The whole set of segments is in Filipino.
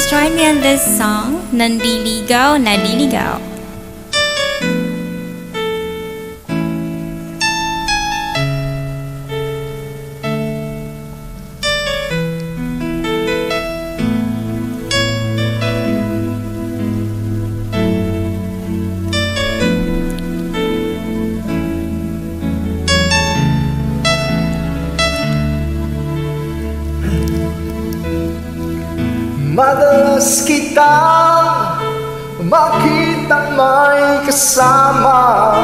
Please join me in this song, Nandiligaw, Naliligaw. Madalas kitang makitang may kasama,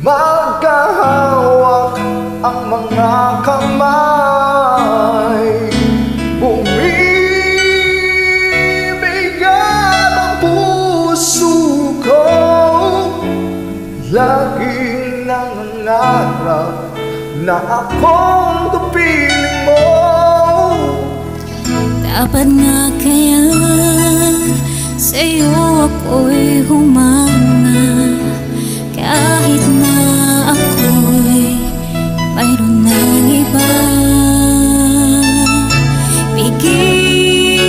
magkahawak ang mga kamay, bumibigat ang puso ko, laging nangangarap na akong kapiling mo. Dapat nga kaya sa'yo ako'y humanga, kahit na ako'y mayroon ng iba. Pigilan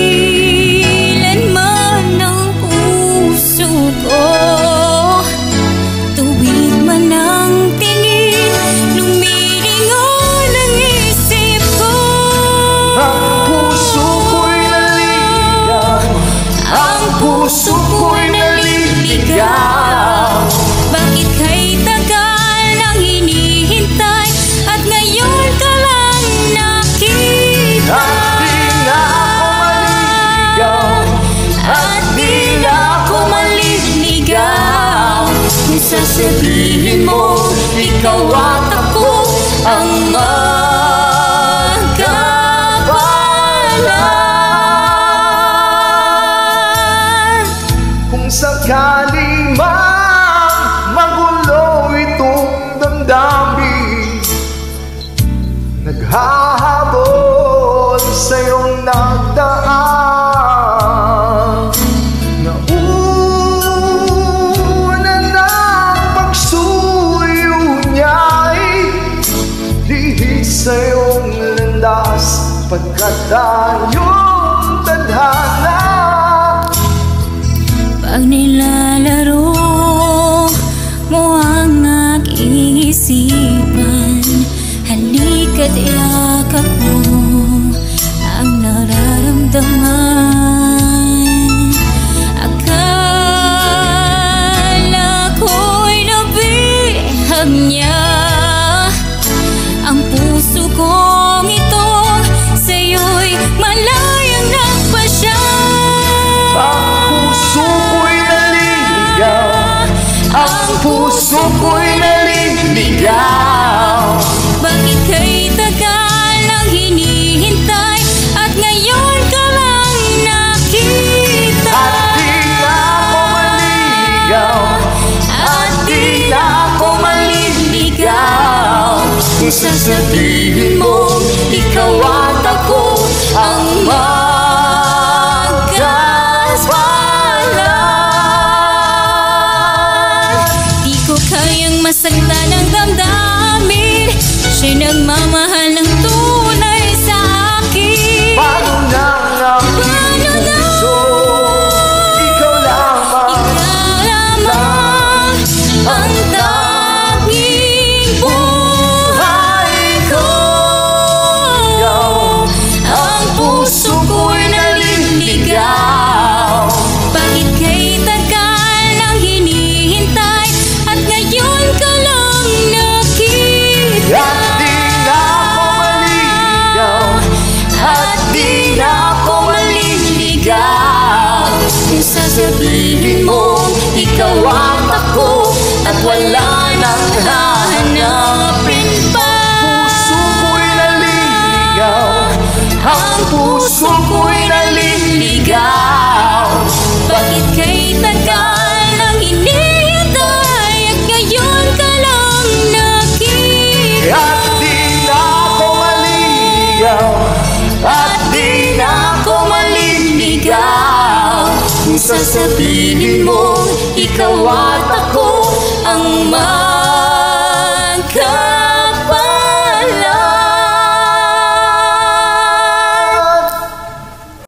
man ng puso ko, tuwid man ang tingin, lumilingon ang isip ko. Puso ko'y naliligaw. Bakit kay tagal nang hinihintay at ngayon ka lang nakita? At di na ako maliligaw. Kung sasabihin mo ikaw at ako ang kung sakaling man magulo itong damdamin, naghahabol sa iyong nagdaan, nauna ng pagsuyo niya'y lihis sa iyong landas, pagkat tayong tadhana. Pag nilalaro mo ang aking isipan, halika't yakap mo ang nararamdaman. Akala ko'y nabihag niya ang puso kong ito, sa'yo'y malayang nagpasya. Ang puso ko'y naliligaw. Bakit kay tagal nang hinihintay at ngayon ka lang nakita? At di na ako maliligaw. Kung sasabihin mo ikaw at ako ang masagtan ang damdamin, siya'y nagmamahal ng tunay sa akin. Paano na ang aking puso? Ikaw lamang ang tanging buhay ko. Ang puso ko'y naliligaw. Bakit kay tagal nang hinihintay at ngayon ka lang nakita? At di na ako maliligaw. Kung sasabihin mo ikaw at ako at wala nang hahanapin pa. Puso ko'y naliligaw. Ang puso ko'y naliligaw. Bakit kay tagal nang hinihintay at ngayon ka lang nakita? At di na ako maliligaw. At di na ako maliligaw. Kung sasabihin mo ikaw at ako ang